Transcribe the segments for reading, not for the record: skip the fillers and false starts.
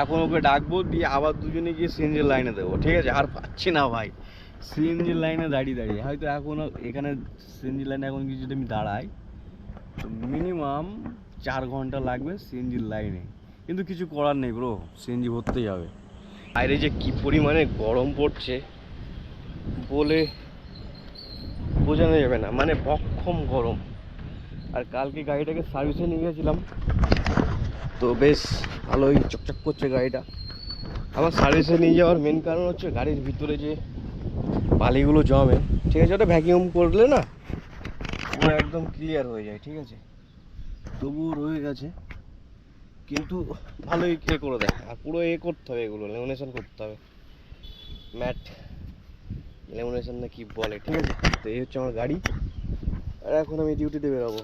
এখন ওকে ডাকবো, দিয়ে আবার দুজনে গিয়ে সিএনজির লাইনে দেবো, ঠিক আছে? আর পাচ্ছি না ভাই সিএনজির লাইনে দাঁড়িয়ে দাঁড়িয়ে, হয়তো এখনও এখানে সিএনজির লাইনে এখন কিছু যদি আমি দাঁড়াই তো মিনিমাম 4 ঘন্টা লাগবে সিএনজির লাইনে, কিন্তু কিছু করার নেই ব্রো, সিএনজি ভরতেই হবে। বাইরে যে কি পরিমাণে গরম পড়ছে বলে বোঝানো যাবে না, মানে বক্ষম গরম। আর কালকে গাড়িটাকে সার্ভিসে নিয়ে গেছিলাম, তো বেশ ভালোই চকচক করছে গাড়িটা। আমার সার্ভিসে নিয়ে যাওয়ার মেন কারণ হচ্ছে গাড়ির ভিতরে যে বালিগুলো জমে, ঠিক আছে, ওটা ভ্যাকিউম করলে না পুরো একদম ক্লিয়ার হয়ে যায়, ঠিক আছে? তবুও রয়ে গেছে, কিন্তু ভালোই করে দেয়। আর পুরো করতে হবে, এগুলো লেমিনেশন করতে হবে, ম্যাট লেমিনেশন না কি বলে, ঠিক আছে? তো এই হচ্ছে আমার গাড়ি। আর এখন আমি ডিউটিতে বেরোবো।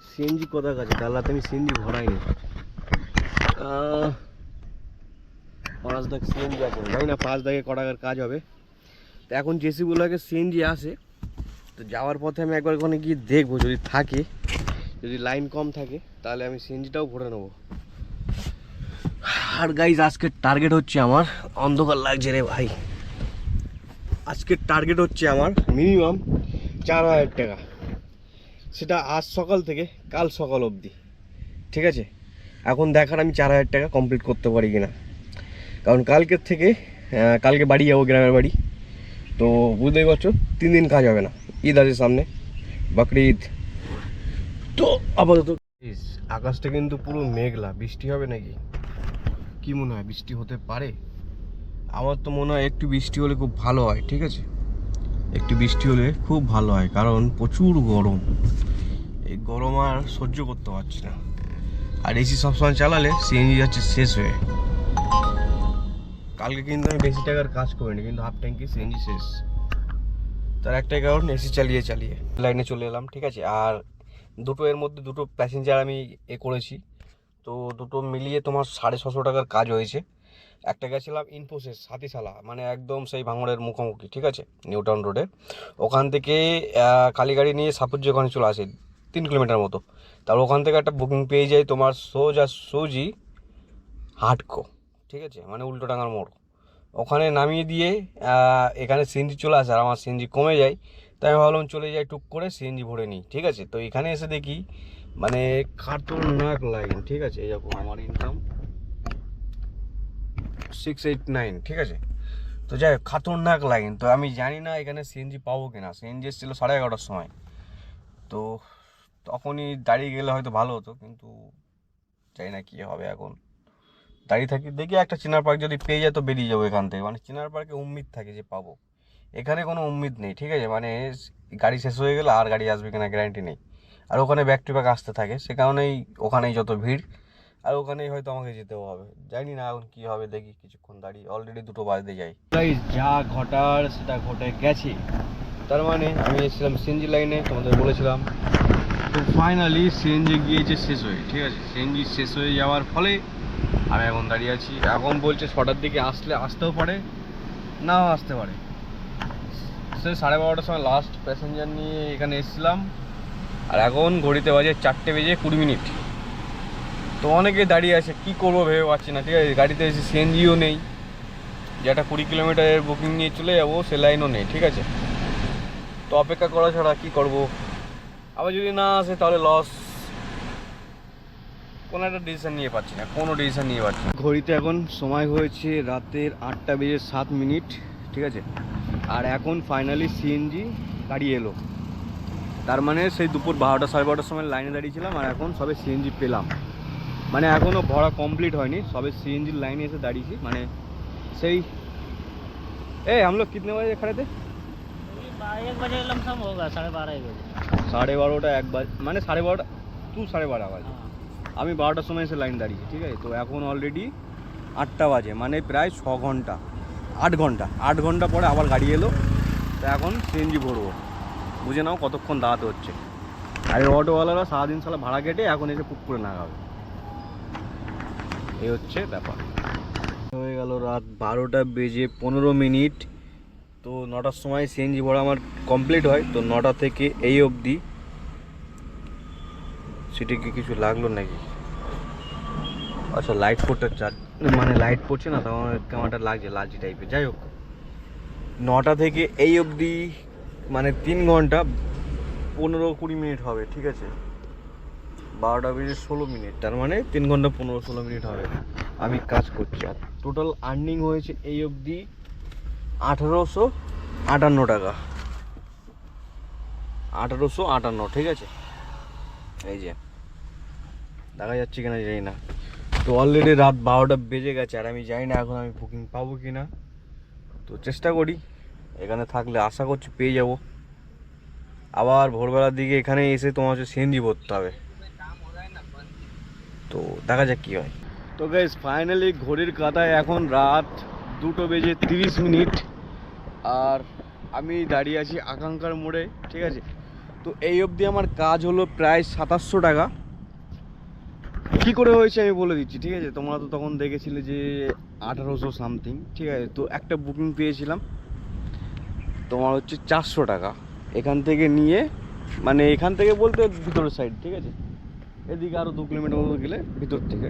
সিএনজি কোথা কাছে, কাল রাতে আমি সিএনজি ভরাইনি। পাঁচ দাগ সিএনজি আছে, জানি না 5 দাগে ক টাকার কাজ হবে। তো এখন জেসিগুলোকে সিএনজি আসে, তো যাওয়ার পথে আমি একবার ওখানে গিয়ে দেখবো, যদি থাকে, যদি লাইন কম থাকে তাহলে আমি সিএনজিটাও ভরে নেবো। আর গাইজ আজকের টার্গেট হচ্ছে আমার, অন্ধকার লাগছে রে ভাই, আজকের টার্গেট হচ্ছে আমার মিনিমাম 4000 টাকা, সেটা আজ সকাল থেকে কাল সকাল অবধি, ঠিক আছে? এখন দেখার আমি 4000 টাকা কমপ্লিট করতে পারি কিনা, কারণ কালকের থেকে কালকে বাড়ি যাবো, গ্রামের বাড়ি। তো বুঝতেই পারছো 3 দিন কাজ হবে না, ঈদ আছে সামনে, বাকরি ঈদ। তো আপাতত আকাশটা কিন্তু পুরো মেঘলা, বৃষ্টি হবে নাকি কি মনে হয়? বৃষ্টি হতে পারে, আমার তো মনে হয় একটু বৃষ্টি হলে খুব ভালো হয়, ঠিক আছে? একটু বৃষ্টি হলে খুব ভালো হয়, কারণ প্রচুর গরম, এই গরম আর সহ্য করতে পারছি না। আর এসি সবসময় চালালে সিএনজি যাচ্ছে শেষ হয়ে। কালকে কিন্তু আমি বেশি টাকার কাজ করিনি, কিন্তু হাফ ট্যাঙ্কি সিএনজি শেষ। তার একটাই কারণ, এসি চালিয়ে চালিয়ে লাইনে চলে এলাম, ঠিক আছে? আর এর মধ্যে দুটো প্যাসেঞ্জার আমি করেছি, তো দুটো মিলিয়ে তোমার 650 টাকার কাজ হয়েছে। একটা গেছিলাম ইনফোসিস হাতিশালা, মানে একদম সেই ভাঙড়ের মুখোমুখি, ঠিক আছে, নিউ টাউন রোডে। ওখান থেকে খালি গাড়ি নিয়ে সাপুজ্জি ওখানে চলে আসে, 3 কিলোমিটার মতো। তারপর ওখান থেকে একটা বুকিং পেয়ে যাই তোমার সোজি হাটকো, ঠিক আছে, মানে উল্টোডাঙার মোড়। ওখানে নামিয়ে দিয়ে এখানে সিএনজি চলে আসে, আর আমার সিএনজি কমে যায়, তাই আমি ভাবলাম চলে যাই টুক করে সিএনজি ভরে নিই, ঠিক আছে? তো এখানে এসে দেখি মানে খাতরনাক লাইন, ঠিক আছে? এই দেখো আমার ইনকাম 689, ঠিক আছে? তো যাই হোক, খাতরনাক লাইন। তো আমি জানি না এখানে সিএনজি পাবো কিনা, সিএনজি এসেছিলো 11:30টার সময়, তো তখনই দাঁড়িয়ে গেলে হয়তো ভালো হতো, কিন্তু জানি না কী হবে। এখন দাঁড়িয়ে থাকি, দেখি একটা চিনার পার্ক যদি পেয়ে যায় তো বেরিয়ে যাবো এখান থেকে, মানে চিনার পার্কে উম্মিদ থাকে যে পাবো, এখানে কোনো উম্মিদ নেই, ঠিক আছে? মানে গাড়ি শেষ হয়ে গেলে আর গাড়ি আসবে কিনা গ্যারান্টি নেই। আর ওখানে ব্যাক টু ব্যাক আসতে থাকে, সে কারণেই ওখানেই যত ভিড়, আর ওখানেই হয়তো আমাকে যেতেও হবে। জানি না এখন কী হবে, দেখি কিছুক্ষণ দাঁড়িয়ে, অলরেডি 2টো বাজতে যাই। যা ঘটার সেটা ঘটে গেছে। তার মানে আমি এসেছিলাম সিএনজি লাইনে, তোমাদের বলেছিলাম, তো ফাইনালি সিএনজি গিয়েছে শেষ হয়ে, ঠিক আছে? সিএনজি শেষ হয়ে যাওয়ার ফলে আমি এখন দাঁড়িয়ে আছি। এখন বলছে 6টার দিকে আসতেও পারে, নাও আসতে পারে। সে 12:30টার সময় লাস্ট প্যাসেঞ্জার নিয়ে এখানে এসেছিলাম, আর এখন ঘড়িতে বাজে 4:20 তো অনেকে দাঁড়িয়ে আছে, কি করবো ভেবে পাচ্ছি না, ঠিক আছে? গাড়িতে এসে সিএনজিও নেই, যে একটা 20 কিলোমিটারের বুকিং নিয়ে চলে যাবো সে লাইনও নেই, ঠিক আছে? তো অপেক্ষা করা ছাড়া কি করব? আবার যদি না আসে তাহলে লস। কোনো একটা ডিসিশন নিয়ে পাচ্ছি না, কোনো ডিসিশন নিয়ে পাচ্ছি না। ঘড়িতে এখন সময় হয়েছে রাতের 8:07, ঠিক আছে? আর এখন ফাইনালি সিএনজি গাড়ি এলো, তার মানে সেই দুপুর 12টা 12:30টার সময় লাইনে দাঁড়িয়েছিলাম, আর এখন সবে সিএনজি পেলাম। মানে এখনও ভরা কমপ্লিট হয়নি, সবে সিএনজির লাইনে এসে দাঁড়িয়েছি। মানে সেই हम लोग कितने बजे खड़े थे? 1 बजे लमसम होगा, 12:30 बजे। 12:30 1 বাজে, মানে 12:30, তুই 12:30 বাজে, আমি 12টার সময় এসে লাইন দাঁড়িয়েছি, ঠিক আছে? তো এখন অলরেডি 8টা বাজে, মানে প্রায় 6 ঘন্টা, 8 ঘন্টা পরে আবার গাড়ি এলো। তো এখন সিএনজি ভরবো, বুঝে নাও কতক্ষণ দাঁড়াতে হচ্ছে। আর এই অটোওয়ালারা সারাদিন সালা ভাড়া কেটে এখন এসে পুক করে নাগাবে, এই হচ্ছে ব্যাপার। হয়ে গেল রাত 12:15। তো 9টার সময় সিএনজি ভরা আমার কমপ্লিট হয়, তো 9টা থেকে এই অবধি সিটে কি কিছু লাগলো নাকি? আচ্ছা লাইট পড়তে মানে লাইট পড়ছে না, তখন কেমনটা লাগছে লালচি টাইপের। যাই হোক, 9টা থেকে এই অবধি মানে 3 ঘন্টা 15-20 মিনিট হবে, ঠিক আছে। 12টা বেজে 16 মিনিট, তার মানে 3 ঘন্টা 15-16 মিনিট হবে আমি কাজ করছি। আর টোটাল আর্নিং হয়েছে এই অবধি 1858 টাকা, 1858, ঠিক আছে। এই যে দেখা যাচ্ছে কিনা জানি না। তো অলরেডি রাত 12টা বেজে গেছে, আর আমি জানি না এখন আমি বুকিং পাবো কি না। তো চেষ্টা করি, এখানে থাকলে আশা করছি পেয়ে যাব। আবার ভোরবেলার দিকে এখানে এসে তোমার হচ্ছে সিএনজি ভরতে হবে। তো দেখা যাক কী হয়। তো গাইস ফাইনালি ঘড়ির কাঁটায় এখন রাত 2টো বেজে 30 মিনিট, আর আমি দাঁড়িয়ে আছি আকাঙ্ক্ষার মোড়ে, ঠিক আছে। তো এই অবধি আমার কাজ হলো প্রায় 2700 টাকা। কী করে হয়েছে আমি বলে দিচ্ছি, ঠিক আছে। তোমরা তো তখন দেখেছিলে যে 1800 সামথিং, ঠিক আছে। তো একটা বুকিং পেয়েছিলাম তোমার হচ্ছে 400 টাকা এখান থেকে নিয়ে, মানে এখান থেকে বলতে ভিতরের সাইড, ঠিক আছে। এদিকে আরও 2 কিলোমিটার মতো গেলে ভিতর থেকে।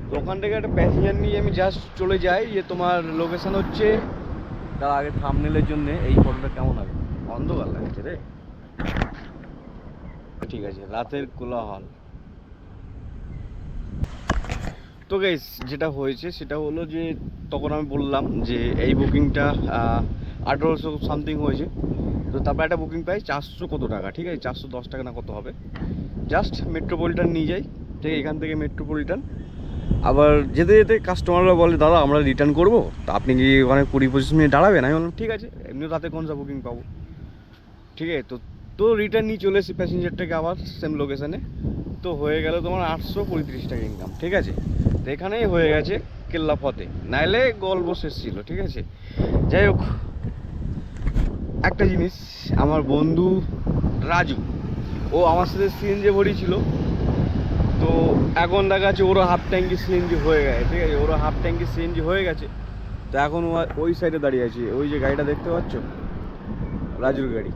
তো ওখান থেকে একটা প্যাসেঞ্জার নিয়ে আমি জাস্ট চলে যাই, যে তোমার লোকেশান হচ্ছে, তার আগে থাম্বনেলের জন্য এই ফটোটা কেমন হবে, অন্ধকার লাগছে রে, ঠিক আছে, রাতের কোলাহল। তো গাইস যেটা হয়েছে সেটা হলো যে তখন আমি বললাম যে এই বুকিংটা 1800 সামথিং হয়েছে। তো তারপর একটা বুকিং পাই 400 কত টাকা, ঠিক আছে, 410 টাকা না কত হবে। জাস্ট মেট্রোপলিটন নিয়ে যাই, ঠিক আছে, এখান থেকে মেট্রোপলিটন। আবার যেতে যেতে কাস্টমাররা বলে দাদা আমরা রিটার্ন করবো, তা আপনি কি ওখানে 20-25 মিনিট দাঁড়াবেন? আমি বললাম ঠিক আছে, এমনি রাতে কোন যা বুকিং পাবো, ঠিক আছে। তো তো রিটার্ন নিয়ে চলে এসেছি প্যাসেঞ্জারটাকে আবার সেম লোকেশানে। তো হয়ে গেল তোমার 835 টাকা ইনকাম, ঠিক আছে। তো এখানেই হয়ে গেছে কেল্লা ফতে, নাইলে গল্প শেষ ছিল, ঠিক আছে। যাই হোক, একটা জিনিস, আমার বন্ধু রাজু, ও আমার সাথে সিএনজি ভরিয়েছিল। তো এখন দেখা যাচ্ছে ওরও হাফ ট্যাঙ্কি সিএনজি হয়ে গেছে, ঠিক আছে, ওরও হাফ ট্যাঙ্কি সিএনজি হয়ে গেছে। তো এখন ও ওই সাইডে দাঁড়িয়ে আছে, ওই যে গাড়িটা দেখতে পাচ্ছ, রাজুর গাড়ি।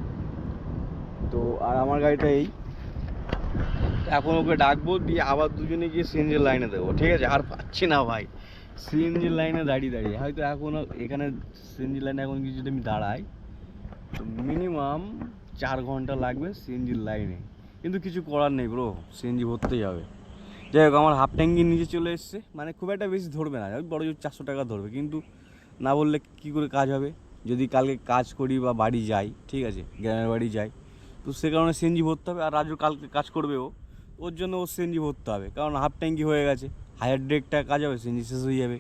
তো আর আমার গাড়িটা এই, এখন ওকে ডাকবো, দিয়ে আবার দুজনে গিয়ে সিএনজির লাইনে দেবো, ঠিক আছে। আর পাচ্ছি না ভাই সিএনজির লাইনে দাঁড়িয়ে দাঁড়িয়ে, হয়তো এখন এখানে সিএনজির লাইনে এখন কিছু যদি আমি দাঁড়াই তো মিনিমাম 4 ঘন্টা লাগবে সিএনজির লাইনে। কিন্তু কিছু করার নেই ব্রো, সিএনজি ভরতেই হবে। যাই হোক, আমার হাফ ট্যাঙ্কি নিচে চলে এসছে, মানে খুব একটা বেশি ধরবে না, বড় জোর 400 টাকা ধরবে। কিন্তু না বললে কী করে কাজ হবে, যদি কালকে কাজ করি বা বাড়ি যাই, ঠিক আছে, গ্রামের বাড়ি যাই, তো সে কারণে সিএনজি ভরতে হবে। আর রাজু কালকে কাজ করবে, ওর জন্য ও সিএনজি ভরতে হবে, কারণ হাফ ট্যাঙ্কি হয়ে গেছে, হায়ার ড্রেকটা কাজ হবে, সিএনজি শেষ হয়ে যাবে।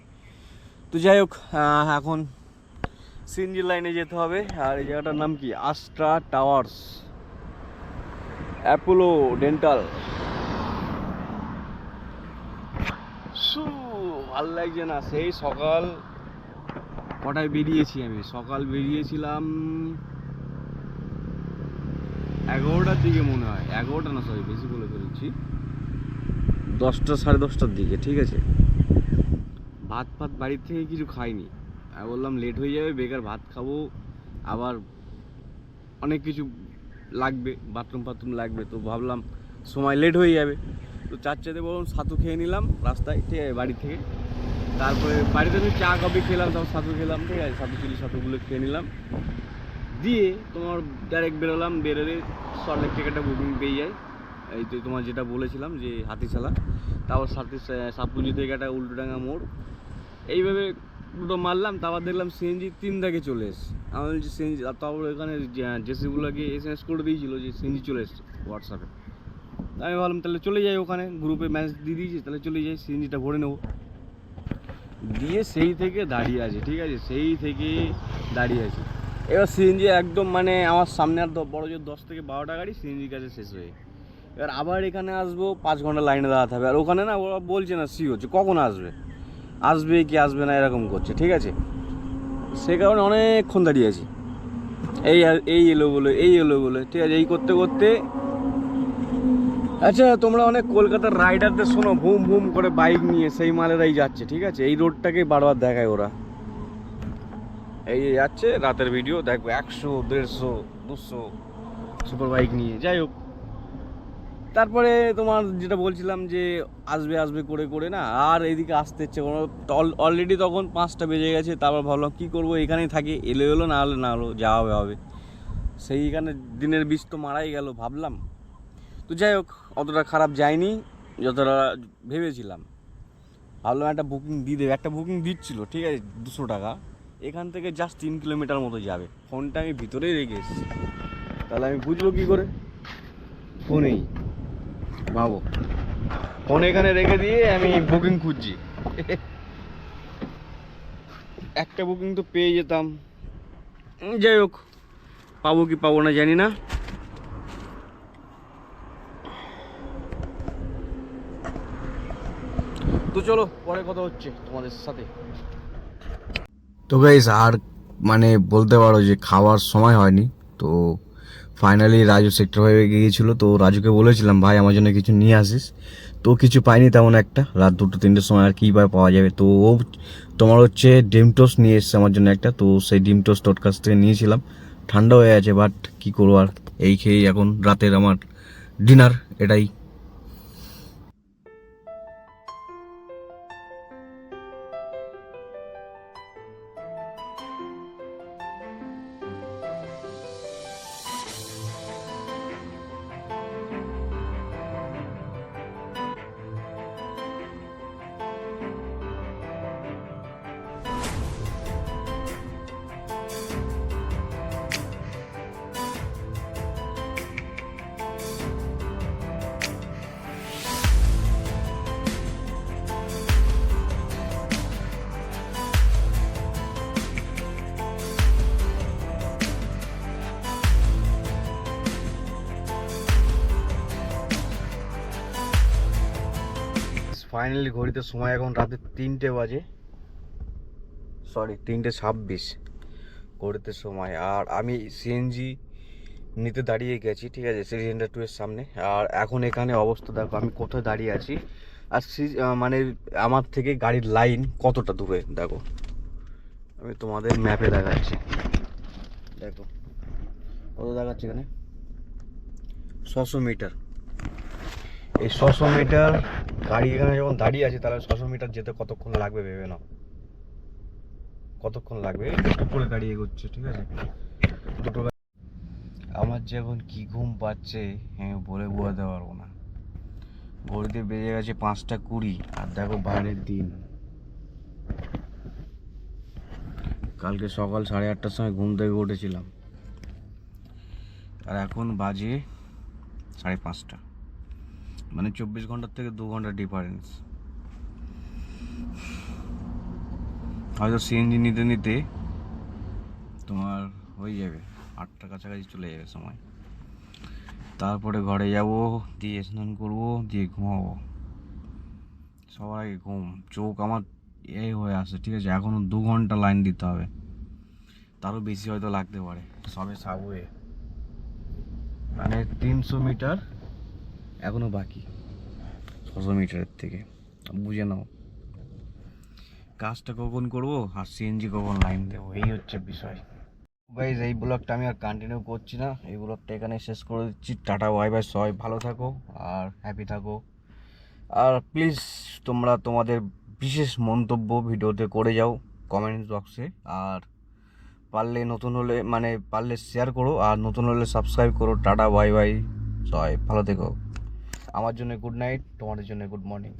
তো যাই হোক, এখন সিএনজি লাইনে যেতে হবে। আর এই জায়গাটার নাম কি, আস্ট্রা টাওয়ার্স, অ্যাপোলো ডেন্টাল। ভাল লাগছে না, সেই সকাল কটায় বেরিয়েছি আমি, সকাল বেরিয়েছিলাম 11টার দিকে মনে হয়, 11টা না, সরি বেশি বলে ফেলছি, 10টা 10:30টার দিকে, ঠিক আছে। ভাত বাড়ির থেকে কিছু খাইনি, আমি বললাম লেট হয়ে যাবে, বেকার ভাত খাবো, আবার অনেক কিছু লাগবে, বাথরুম লাগবে, তো ভাবলাম সময় লেট হয়ে যাবে। তো চারটাতে বললাম ছাতু খেয়ে নিলাম রাস্তায়, ঠিক আছে, বাড়ি থেকে। তারপরে বাড়িতে আমি চা কফি খেলাম, তারপর ছাতু খেলাম, ঠিক আছে, ছাতুগুলো খেয়ে নিলাম, দিয়ে তোমার ডাইরেক্ট বেরোলাম। বেরোলে সল্টলেক থেকে একটা বুকিং পেয়ে যাই, এই তো তোমার যেটা বলেছিলাম যে হাতিশালা, তারপর সাতপুজি থেকে একটা উল্টোডাঙ্গা মোড়, এইভাবে দুটো মারলাম। তারপর দেখলাম সিএনজি 3 দাগে চলে এসছে। আমি বলছি সিএনজি, তারপর এখানে জেসিগুলোকে SMS করে দিয়েছিলো যে সিএনজি চলে এসছে হোয়াটসঅ্যাপে। আমি ভাবলাম তাহলে চলে যাই, ওখানে গ্রুপে মেসেজ দিয়ে দিয়েছি, তাহলে চলে যাই, সিএনজিটা ভরে নেবো। দিয়ে সেই থেকে দাঁড়িয়ে আছে, ঠিক আছে, সেই থেকে দাঁড়িয়ে আছে। এবার সিএনজি একদম মানে আমার সামনে আর বড় জোর 10 থেকে 12টা গাড়ি সিএনজির কাছে শেষ হয়ে। এবার আবার এখানে আসবো, 5 ঘন্টা লাইনে দাঁড়াতে হবে। আর ওখানে না ওরা বলছে না সি হচ্ছে, কখন আসবে কি আসবে না এরকম করছে, ঠিক আছে। সে কারণে অনেকক্ষণ দাঁড়িয়ে আছি, এই এলো বলে, ঠিক আছে, এই করতে করতে। আচ্ছা, তোমরা অনেক কলকাতার রাইডারদের শোনো, ভুম ভুম করে বাইক নিয়ে, সেই মালেরাই যাচ্ছে, ঠিক আছে। এই রোডটাকে বারবার দেখায় ওরা, এই যাচ্ছে রাতের ভিডিও দেখবো 100, 150, 200 সুপার বাইক নিয়ে। যাই হোক, তারপরে তোমার যেটা বলছিলাম যে আসবে আসবে করে করে না আর এইদিকে আসতে ইচ্ছে কোনো, অলরেডি তখন 5টা বেজে গেছে। তারপর ভাবলাম কী করবো, এখানেই থাকি, এলো এলো না হলে না হলো, যা হবে হবে। সেইখানে দিনের বীজ তো মারাই গেল ভাবলাম। তো যাই হোক, অতটা খারাপ যায়নি যতটা ভেবেছিলাম। ভাবলাম একটা বুকিং দিয়ে দেবে, একটা বুকিং দিচ্ছিল, ঠিক আছে 200 টাকা, এখান থেকে জাস্ট 3 কিলোমিটার মতো যাবে। ফোনটা আমি ভিতরেই রেখে এসেছি, তাহলে আমি বুঝলো কী করে? ফোনেই ভাবো, ফোন এখানে রেখে দিয়ে আমি বুকিং খুঁজছি। একটা বুকিং তো পেয়ে যেতাম। যাই হোক, পাবো কি পাবো না জানি না। তো চলো পরে কথা হচ্ছে তোমাদের সাথে। তো গাইস, আর মানে বলতে পারো যে খাওয়ার সময় হয়নি। তো ফাইনালি রাজু সেক্টর হয়ে গিয়েছিল। তো রাজুকে বলেছিলাম ভাই আমার জন্য কিছু নিয়ে আসিস, তো কিছু পাইনি তেমন একটা। রাত 2-3টের সময় আর কী পাওয়া যাবে। তো ও তোমার হচ্ছে ডিম টোস্ট নিয়ে এসছে আমার জন্য একটা। তো সেই ডিম টোস্ট ওর কাছ থেকে নিয়েছিলাম, ঠান্ডা হয়ে আছে, বাট কী করবো আর, এই খেয়েই এখন রাতের আমার ডিনার এটাই। ফাইনালি ঘড়িতে সময় এখন রাতে 3টে বাজে, সরি 3:26 ঘড়িতে সময়। আর আমি সিএনজি নিতে দাঁড়িয়ে গেছি, ঠিক আছে, সিলিন্ডার 2 এর সামনে। আর এখন এখানে অবস্থা দেখো আমি কোথায় দাঁড়িয়ে আছি, আর মানে আমার থেকে গাড়ির লাইন কতটা দূরে দেখো। আমি তোমাদের ম্যাপে দেখাচ্ছি, দেখো কত দেখাচ্ছি এখানে, 600 মিটার। এই 600 মিটার গাড়ি এখানে যখন দাঁড়িয়ে আছে, তাহলে 600 মিটার যেতে কতক্ষণ লাগবে ভেবে নাও, কতক্ষণ লাগবে। একটু করে গাড়ি এগোচ্ছে, ঠিক আছে, দুটো। আমার যে এখন কি ঘুম পাচ্ছে আমি বলে বোঝাতে পারবো না। ঘড়িতে বেজে গেছে 5টা 20, আর দেখো বাইরের দিন। কালকে সকাল 8:30টার সময় ঘুম থেকে উঠেছিলাম, আর এখন বাজে 5:30, মানে 24 ঘন্টার থেকে 2 ঘন্টা ডিফারেন্স। হয়তো সিএনজি নিতে নিতে তোমার হয়ে যাবে 8টার কাছাকাছি চলে যাবে সময়। তারপরে ঘরে যাব, দিয়ে স্নান করবো, দিয়ে ঘুমাবো। সবার আগে ঘুম, চোখ আমার এই হয়ে আসে, ঠিক আছে। এখনো 2 ঘন্টা লাইন দিতে হবে, তারও বেশি হয়তো লাগতে পারে। সবে সাবওয়ে, মানে 300 মিটার এখনো বাকি 600 মিটারের থেকে। বুঝে নাও কাজটা কখন করবো আর সিএনজি কখন লাইন দেবো, এই হচ্ছে বিষয়। গাইজ, এই ব্লগটা আমি আর কন্টিনিউ করছি না, এই ব্লগটা এখানে শেষ করে দিচ্ছি। টাটা বাই বাই, সবাই ভালো থাকো আর হ্যাপি থাকো। আর প্লিজ তোমরা তোমাদের বিশেষ মন্তব্য ভিডিওতে করে যাও কমেন্ট বক্সে। আর পারলে নতুন হলে মানে পারলে শেয়ার করো, আর নতুন হলে সাবস্ক্রাইব করো। টাটা বাই বাই, সবাই ভালো থেকো। আমার জন্য গুড নাইট, তোমাদের জন্য গুড মর্নিং।